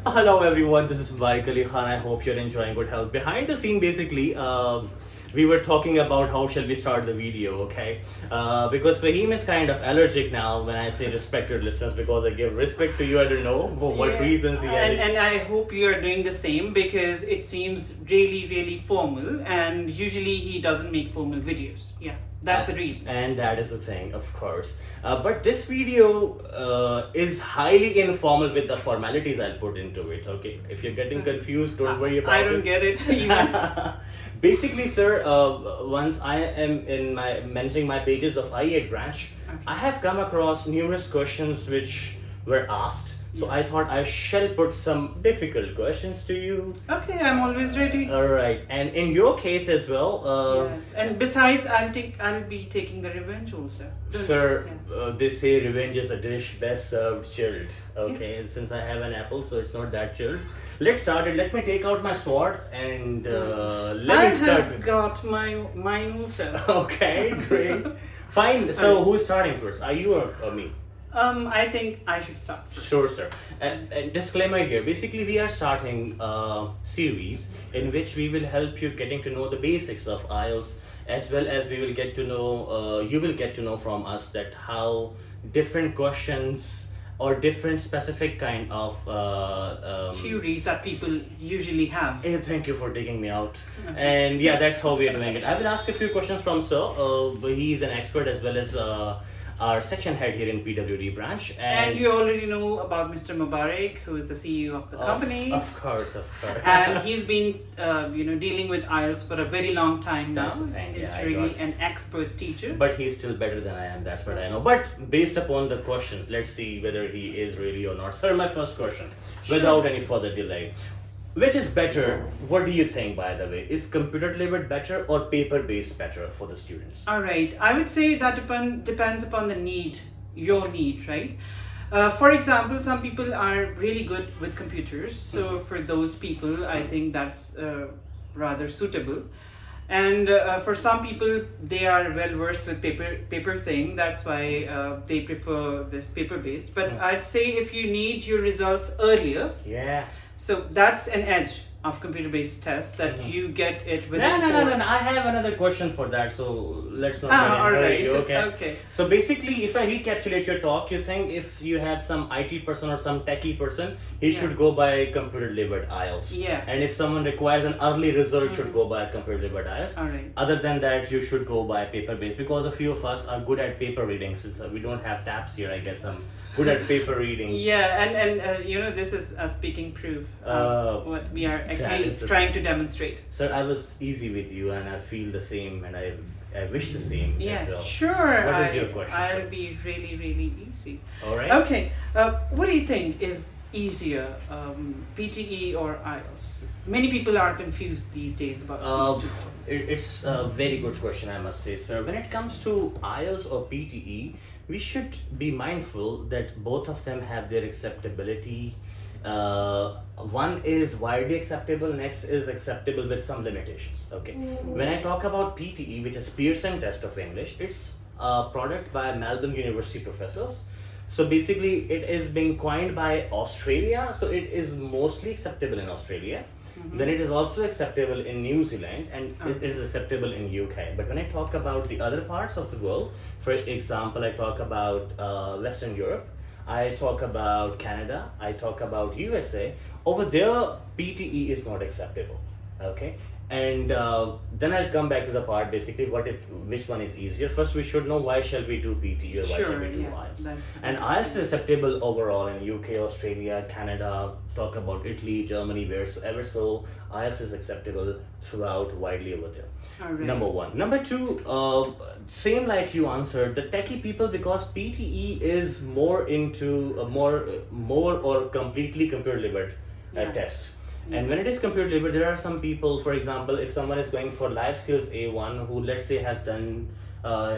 Hello everyone, this is Mbarik Ali Khan. I hope you're enjoying good health. Behind the scene, basically, we were talking about how shall we start the video, okay? Because Fahim is kind of allergic now when I say respected listeners because I give respect to you. I don't know for what reasons he has. And I hope you are doing the same because it seems really formal and usually he doesn't make formal videos. Yeah. That's the reason. And that is the thing, of course. But this video is highly informal with the formalities I'll put into it, okay? If you're getting confused, don't worry about it. I don't get it even. Basically, sir, once I am in managing my pages of I8 branch, I have come across numerous questions which were asked. So I thought I shall put some difficult questions to you. Okay, I'm always ready. All right, and in your case as well. Yes. And besides, I'll be taking the revenge also. Sir, they say revenge is a dish best served chilled. Okay, since I have an apple, so it's not that chilled. Let's start it. Let me take out my sword and let me start. I have got mine also. Okay, great. Fine. So who's starting first? Are you or me? I think I should start first. Sure, sir. And disclaimer here. Basically, we are starting a series in which we will help you getting to know the basics of IELTS, as well as we will get to know, you will get to know from us that how different questions or different specific kind of theories that people usually have. Thank you for taking me out. And yeah, that's how we are doing it. I will ask a few questions from sir. He's an expert as well as our section head here in PWD branch. And you already know about Mr. Mubarak, who is the CEO of the company. Of course. And he's been, dealing with IELTS for a very long time now. That's the thing. He's really an expert teacher. But he's still better than I am. That's what I know. But based upon the questions, let's see whether he is really or not. Sir, my first question, without any further delay. Which is better? What do you think, by the way? Is computer delivered better or paper based better for the students? All right. I would say that depends upon the need, your need, right? For example, some people are really good with computers. So for those people, I think that's rather suitable. And for some people, they are well versed with paper thing. That's why they prefer this paper based. But I'd say if you need your results earlier. Yeah. So that's an edge of computer-based tests that you get it within. No. I have another question for that. So let's not. All right. Okay. So basically, if I recapitulate your talk, you think if you have some IT person or some techie person, he should go by computer-delivered IELTS. Yeah. And if someone requires an early result, should go by computer-delivered IELTS. All right. Other than that, you should go by paper-based because a few of us are good at paper reading. Since we don't have tabs here, I guess I'm good at paper reading. Yeah, and this is a speaking proof of what we are actually trying to demonstrate. Sir, I was easy with you and I feel the same and I wish the same as well. Sure. What is your question, I'll sir? be really easy. All right. Okay. What do you think is easier, PTE or IELTS? Many people are confused these days about these two things. It's a very good question, I must say, sir. When it comes to IELTS or PTE, we should be mindful that both of them have their acceptability. One is widely acceptable, next is acceptable with some limitations. Okay. When I talk about PTE, which is Pearson Test of English, it's a product by Melbourne University professors. So basically, it is being coined by Australia, so it is mostly acceptable in Australia. Then it is also acceptable in New Zealand and it is acceptable in UK. But when I talk about the other parts of the world, for example, I talk about Western Europe, I talk about Canada, I talk about USA, over there PTE is not acceptable. Okay. And then I'll come back to the part basically which one is easier. First we should know why shall we do PTE or why shall we do IELTS. And IELTS is acceptable overall in UK, Australia, Canada, talk about Italy, Germany, wheresoever. So IELTS is acceptable throughout widely over there. Right. Number one. Number two, same like you answered, the techie people, because PTE is more into a more or completely computer delivered test. And when it is computer delivered, there are some people, for example, if someone is going for life skills A1 who let's say has done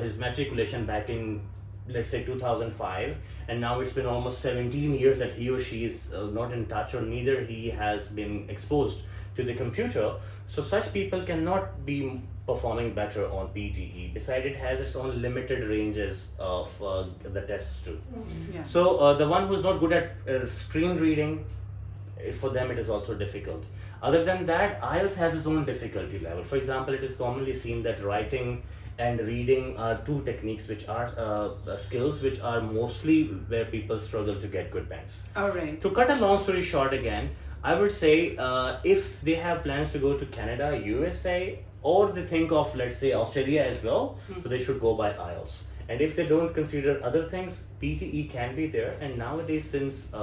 his matriculation back in let's say 2005 and now it's been almost 17 years that he or she is not in touch or neither he has been exposed to the computer, so such people cannot be performing better on PTE. Besides, it has its own limited ranges of the tests too. So the one who's not good at screen reading, for them it is also difficult. Other than that, IELTS has its own difficulty level. For example, it is commonly seen that writing and reading are two techniques which are skills which are mostly where people struggle to get good banks. All right. To cut a long story short again, I would say if they have plans to go to Canada, USA, or they think of, let's say, Australia as well, so they should go by IELTS. And if they don't consider other things, PTE can be there. And nowadays, since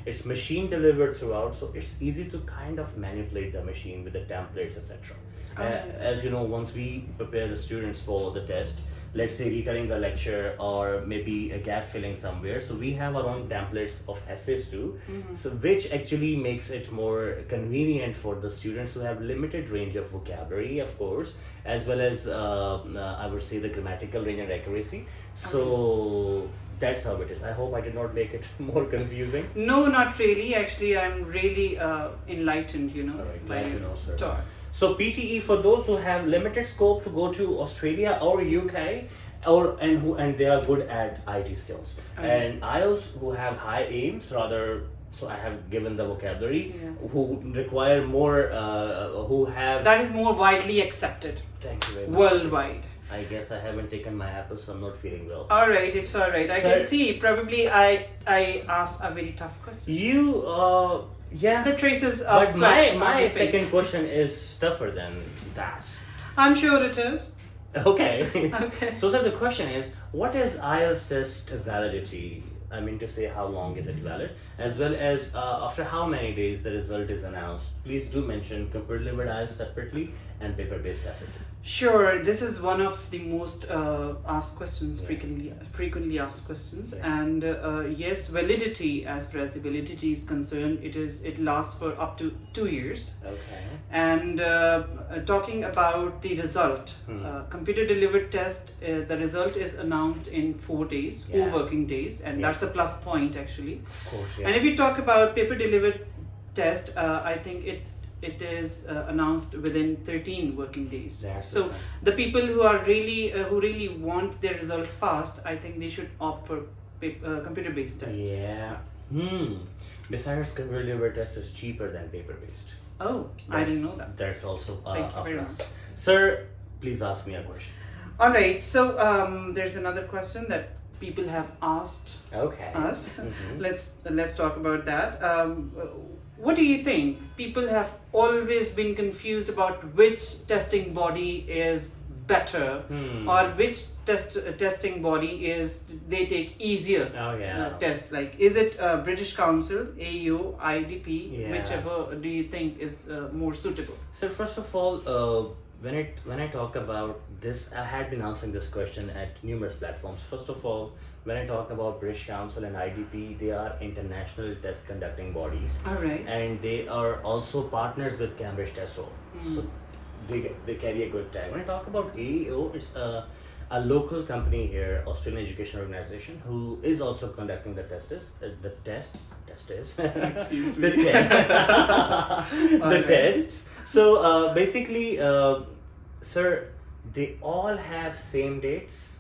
it's machine delivered throughout, so it's easy to kind of manipulate the machine with the templates, etc. As you know, once we prepare the students for the test, let's say retelling the lecture or maybe a gap filling somewhere, so we have our own templates of essays too, so which actually makes it more convenient for the students who have limited range of vocabulary, of course, as well as I would say the grammatical range and accuracy. So that's how it is. I hope I did not make it more confusing. No, not really. Actually, I'm really enlightened, All right, glad by to know, sir. talk. So PTE, for those who have limited scope to go to Australia or UK, and they are good at IT skills, and IELTS who have high aims, rather. So I have given the vocabulary, who require more, who have. That is more widely accepted. Thank you very much. Worldwide. I guess I haven't taken my apples, so I'm not feeling well. All right, it's all right. I Sir, can see. Probably I asked a very tough question. You, yeah. The traces of But sweat on my your face. second question is tougher than that. I'm sure it is. Okay. Okay. So, sir, the question is, what is IELTS test validity? I mean to say, how long is it valid? As well as after how many days the result is announced. Please do mention computer-delivered IELTS separately and paper-based separately. Sure, this is one of the most asked questions, frequently asked questions, and yes, validity, as far as the validity is concerned, it lasts for up to 2 years. Okay. And talking about the result, computer delivered test, the result is announced in 4 days, 4 working days, and that's a plus point actually. Of course, yeah. And if we talk about paper delivered test, I think it is announced within 13 working days. So the people who are really want their result fast, I think they should opt for computer-based test. Yeah. Besides, computer-delivered test is cheaper than paper-based. Oh, I didn't know that. That's also Thank you a very plus. much. Sir, please ask me a question. All right. So there's another question that people have asked Okay. us. Let's talk about that. What do you think? People have always been confused about which testing body is better, or which testing body is they take easier test. Like, is it British Council, AU, IDP? Whichever do you think is more suitable? So first of all, when I talk about this, I had been answering this question at numerous platforms. First of all, when I talk about British Council and IDP, they are international test conducting bodies. All right. And they are also partners with Cambridge TESOL. So they carry a good tag. When I talk about AEO, it's a local company here, Australian Education Organization, who is also conducting the tests. Excuse the me. the tests. So basically, sir, they all have same dates.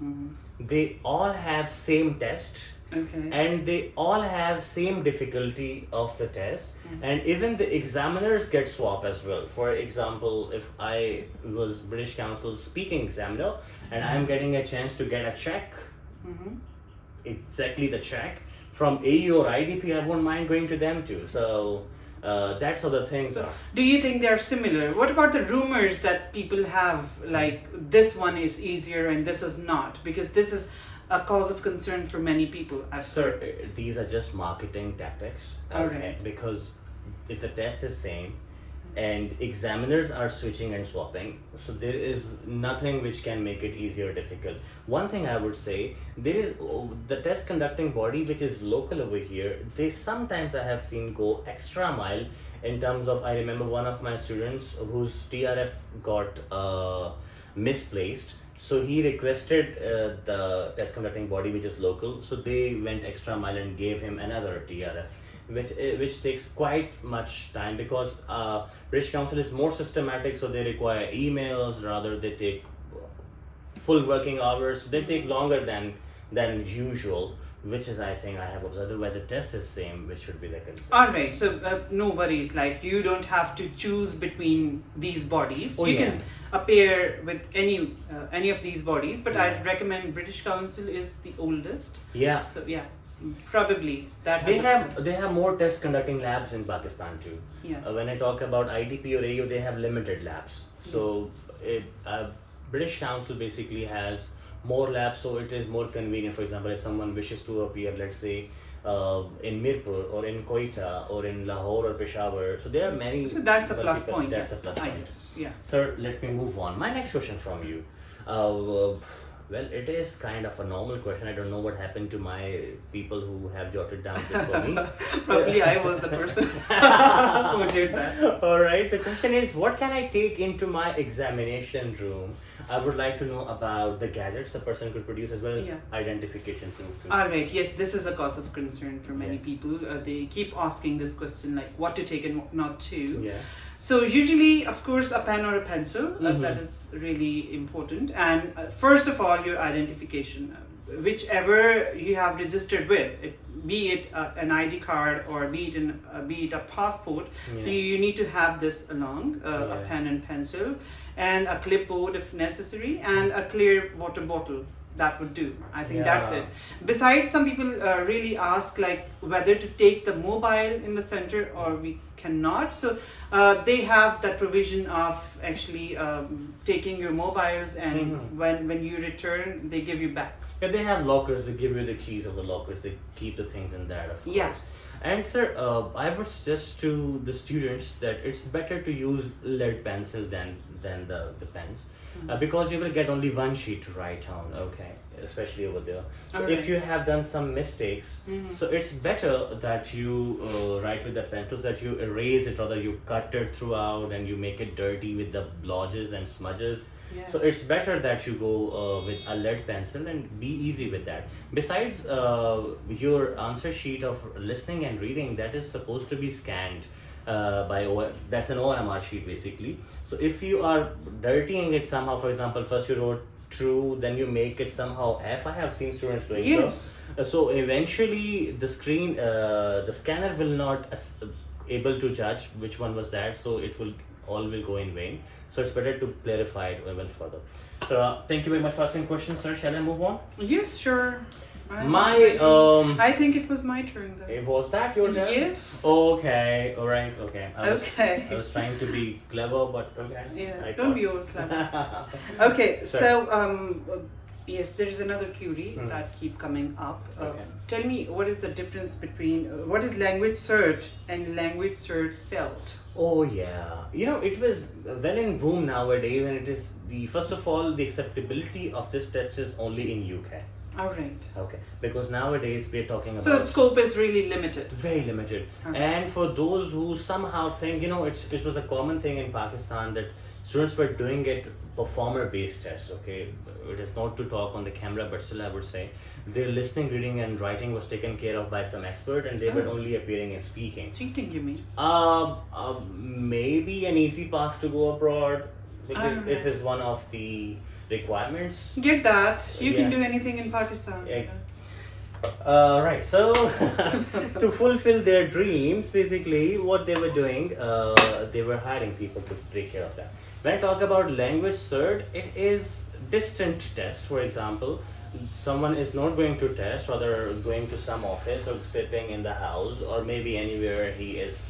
They all have same test. Okay. And they all have same difficulty of the test, and even the examiners get swapped as well. For example, if I was British Council's speaking examiner and I'm getting a chance to get a check, exactly the check from AU or IDP, I won't mind going to them too. So that's how the things are. Do you think they are similar? What about the rumors that people have, like this one is easier and this is not? Because this is a cause of concern for many people. Sir, these are just marketing tactics. Okay. Because if the test is same and examiners are switching and swapping, so there is nothing which can make it easier or difficult. One thing I would say, there is the test conducting body which is local over here, they sometimes I have seen go extra mile in terms of, I remember one of my students whose TRF got misplaced. So he requested the test conducting body which is local, so they went extra mile and gave him another TRF, which takes quite much time, because British Council is more systematic, so they require emails, rather they take full working hours, so they take longer than usual, which is, I think, I have observed. Otherwise, the test is same, which should be the concern. All right, so no worries. Like you don't have to choose between these bodies. Oh, You yeah. can appear with any of these bodies, but Yeah. I'd recommend British Council is the oldest. Yeah. So yeah, probably that has They a have plus. they have more test conducting labs in Pakistan too. Yeah. When I talk about IDP or AU, they have limited labs. So British Council basically has more labs, so it is more convenient. For example, if someone wishes to appear, let's say, in Mirpur or in Quetta or in Lahore or Peshawar, so there are many. So that's a plus multiple- point. That's a plus I point. guess. Yeah. Sir, let me move on. My next question from you. Well, it is kind of a normal question. I don't know what happened to my people who have jotted down this for me. Probably I was the person who did that. All right. The question is, what can I take into my examination room? I would like to know about the gadgets the person could produce as well as Yeah. identification proof too. All right. Yes, this is a cause of concern for many Yeah. people. They keep asking this question, like what to take and what not to. Yeah. So usually, of course, a pen or a pencil. That is really important. And first of all, your identification, whichever you have registered with, be it an ID card or be it a passport. So Yeah. you need to have this along, a Yeah. pen and pencil, and a clipboard if necessary, and a clear water bottle. That would do. I think that's Yeah. it. Besides, some people really ask like whether to take the mobile in the center or we cannot. So they have that provision of actually taking your mobiles, and when you return, they give you back. Yeah, they have lockers. They give you the keys of the lockers. They keep the things in that, of course. Yeah. And sir, I would suggest to the students that it's better to use lead pencils than the pens, because you will get only one sheet to write on. Okay, especially over there. So Alright. if you have done some mistakes, so it's better that you write with the pencils, that you erase it, rather you cut it throughout and you make it dirty with the blotches and smudges. Yeah. So it's better that you go with a lead pencil and be easy with that. Besides, your answer sheet of listening and reading, that is supposed to be scanned that's an OMR sheet basically. So if you are dirtying it somehow, for example, first you wrote true, then you make it somehow F. I have seen students doing Yes. so. So eventually the screen, the scanner will not able to judge which one was that, so it will all will go in vain. So it's better to clarify it even further. So thank you very much for asking questions, sir. Shall I move on? Yes, sure. My I think it was my turn then. was that your turn? Yes. Okay, all right, okay. Okay. I was trying to be clever, but okay. Yeah, I don't thought- be all clever. Okay, Sorry. so yes, there is another query Mhm. that keep coming up. Okay. Tell me, what is the difference between what is language cert and language cert CELT? Oh yeah, you know, it was well in boom nowadays, and it is the first of all, the acceptability of this test is only in UK. All right. Okay, because nowadays we're talking about So the scope is really limited. very limited. Okay. And for those who somehow think, you know, it was a common thing in Pakistan that students were doing it performer based tests. Okay, it is not to talk on the camera, but still I would say their listening, reading and writing was taken care of by some expert, and they were Oh. only appearing and speaking. Cheating, you mean? Maybe an easy path to go abroad, because Alright. it is one of the requirements. Get that. You can Yeah. do anything in Pakistan. Yeah. Right, so to fulfill their dreams, basically what they were doing, they were hiring people to take care of that. When I talk about language cert, it is distant test. For example, someone is not going to test, rather going to some office or sitting in the house or maybe anywhere he is,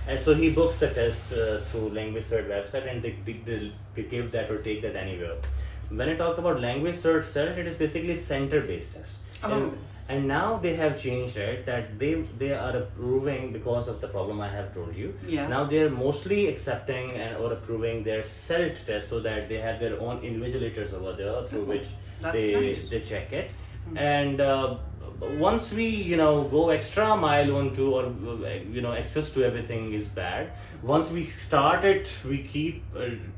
and so he books a test through language cert website, and they give that or take that anywhere. When I talk about language cert CELT, it is basically center based test. Oh. And now they have changed it, that they are approving, because of the problem I have told you. Yeah. Now they are mostly accepting and or approving their CELT test, so that they have their own invigilators over there through Oh, which that's they nice. they check it. And once we go extra mile onto, or access to everything is bad. Once we start it, we keep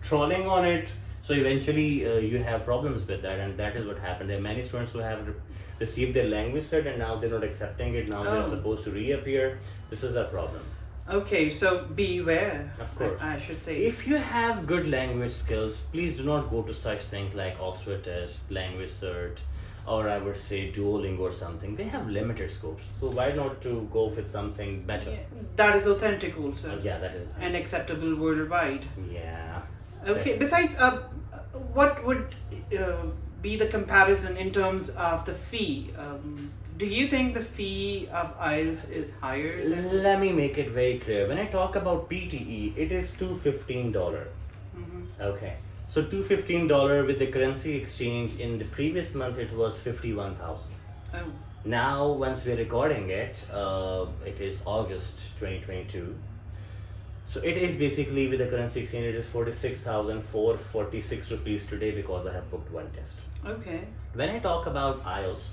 trolling on it. So eventually you have problems with that, and that is what happened. There are many students who have received their language cert, and now they're not accepting it. Now they're Oh. supposed to reappear. This is a problem. Okay, so beware. Of course. I should say. If you have good language skills, please do not go to such things like Oxford test, language cert, or I would say Duolingo or something, they have limited scopes. So why not to go with something better? That is authentic also. Yeah, that is. And acceptable worldwide. Yeah. Okay. Besides, what would be the comparison in terms of the fee? Do you think the fee of IELTS is higher? Let me make it very clear. When I talk about PTE, it is $215. Okay. So $215 with the currency exchange in the previous month it was 51,000. Oh. Now once we're recording it, it is August 2022. So it is basically with the currency exchange it is 46,446 rupees today because I have booked one test. Okay. When I talk about IELTS,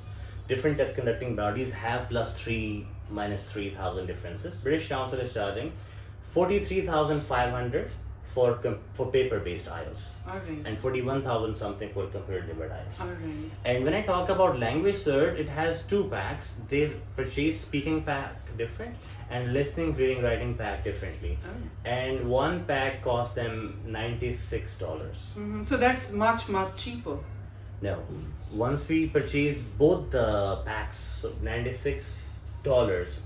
different test conducting bodies have +3 -3,000 differences. British Council is charging 43,500 for paper-based IELTS, Alright. and 41,000 something for computer-delivered IELTS. Alright. And when I talk about language cert, it has two packs. They purchase speaking pack different and listening, reading, writing pack differently. Oh. And one pack costs them $96. So that's much cheaper. No, once we purchase both the packs, so $96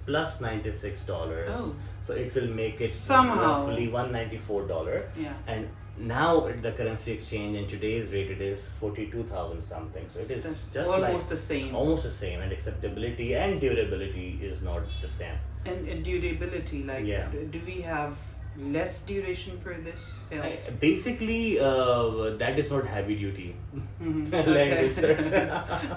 plus $96, Oh. so it will make it Somehow. roughly $194. Yeah. And now the currency exchange in today's rate it is 42,000 something. So it is That's just almost like the same. almost the same, and acceptability and durability is not the same. And durability, like, Yeah. do we have less duration for this? Basically, that is not heavy duty. Okay. Language cert.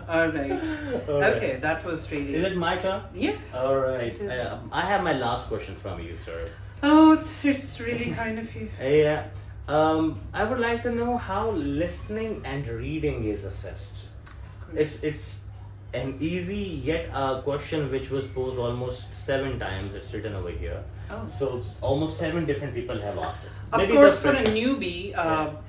Alright. Alright. Okay, that was really. Is it my turn? Yeah. All right. It is. I have my last question from you, sir. Oh, it's really kind of you. Yeah. I would like to know how listening and reading is assessed. It's an easy yet a question which was posed almost 7 times. It's written over here. Oh. So almost 7 different people have asked it. Of Maybe course, the for a question- newbie,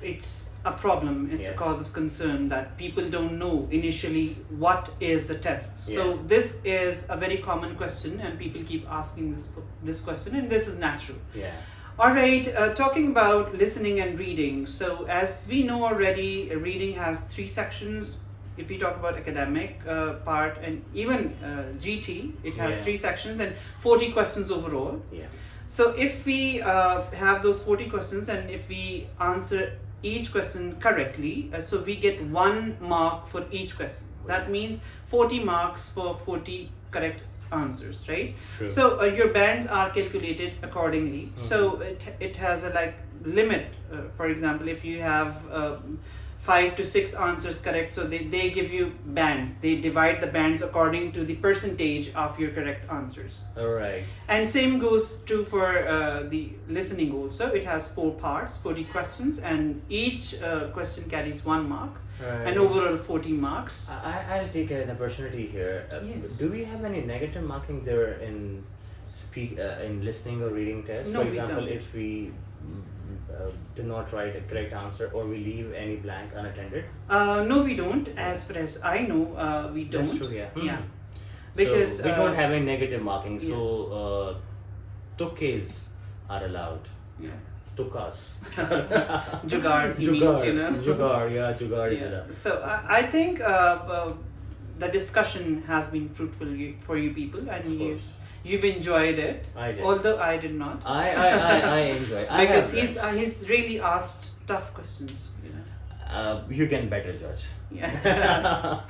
it's a problem. It's a Yeah. cause of concern that people don't know initially what is the test. Yeah. So this is a very common question, and people keep asking this question, and this is natural. Yeah. All right, talking about listening and reading. So as we know already, reading has 3 sections. If we talk about academic part and even GT, it has Yeah. 3 sections and 40 questions overall. Yeah. So if we have those 40 questions and if we answer each question correctly, so we get 1 mark for each question. That means 40 marks for 40 correct answers, right? True. So your bands are calculated accordingly. So it has a like limit. For example, if you have 5 to 6 answers correct, so they give you bands. They divide the bands according to the percentage of your correct answers. All right. And same goes true for the listening also. It has 4 parts, 40 questions, and each question carries 1 mark, Right. and overall 40 marks. I'll take an opportunity here. Yes. Do we have any negative marking there in in listening or reading test? No, For we example, don't. if we do not write a correct answer or we leave any blank unattended? No, we don't. As far as I know, we don't. That's true, yeah. Yeah. Mhm. Because, so we don't uh, have any negative marking, so tukes are allowed. Yeah. Tukas. Jugaad, he means, you know. Jugaad, yeah, jugaad is Yeah. allowed. So I think the discussion has been fruitful for you people, and Of course. you've enjoyed it. I did. Although I did not. I enjoy it. Because he's really asked tough questions. You know. You can better judge. Yeah.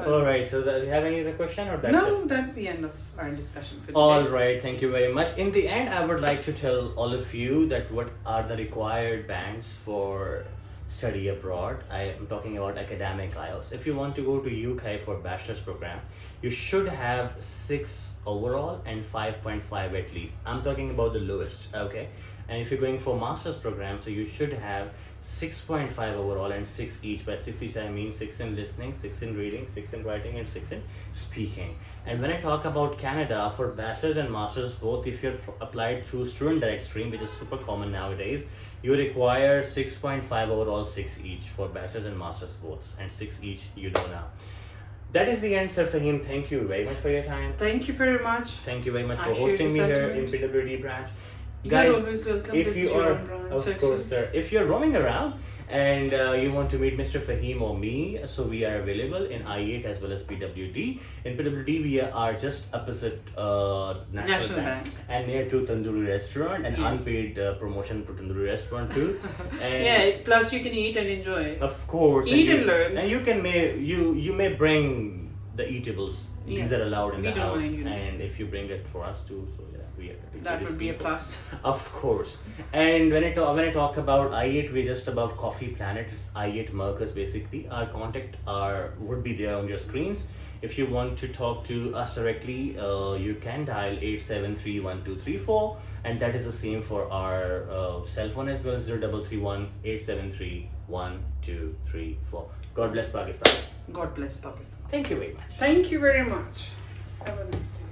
All right. So, do you have any other question or that's it? No, that's the end of our discussion for today. All right. Thank you very much. In the end, I would like to tell all of you that what are the required bands for study abroad. I am talking about academic IELTS. If you want to go to UK for bachelor's program, you should have 6 overall and 5.5 at least. I'm talking about the lowest, okay? And if you're going for master's program, so you should have 6.5 overall and 6 each. By 6 each, I mean 6 in listening, 6 in reading, 6 in writing, and 6 in speaking. And when I talk about Canada, for bachelor's and master's both, if you're applied through student direct stream, which is super common nowadays, you require 6.5 overall, 6 each for bachelor's and master's both, and 6 each you know now. That is the end, Sir Fahim. Thank you very much for your time. Thank you very much. Thank you very much I for share hosting the me here sentiment. in PWD branch. Guys, You're always welcome. if This you is your are, own branch, of actually. course, sir, if you're roaming around and you want to meet Mr. Fahim or me, so we are available in I8 as well as PWD. In PWD, we are just opposite National Bank and near to Tandoori Restaurant, and Yes. unpaid promotion to Tandoori Restaurant too. And Yeah, plus you can eat and enjoy. of course, Eat you, and learn. and you can you may bring the eatables. These Yeah. are allowed in We the don't house, mind, you know. and if you bring it for us too, so yeah, we are That would be a people. plus. Of course. And when I talk about I8, we're just above Coffee Planet. It's I8 Mercus basically. Our contact would be there on your screens. If you want to talk to us directly, you can dial 873-1234, and that is the same for our cell phone as well, 0331-873-1234. God bless Pakistan. God bless Pakistan. Thank you very much. Thank you very much. Have a nice day.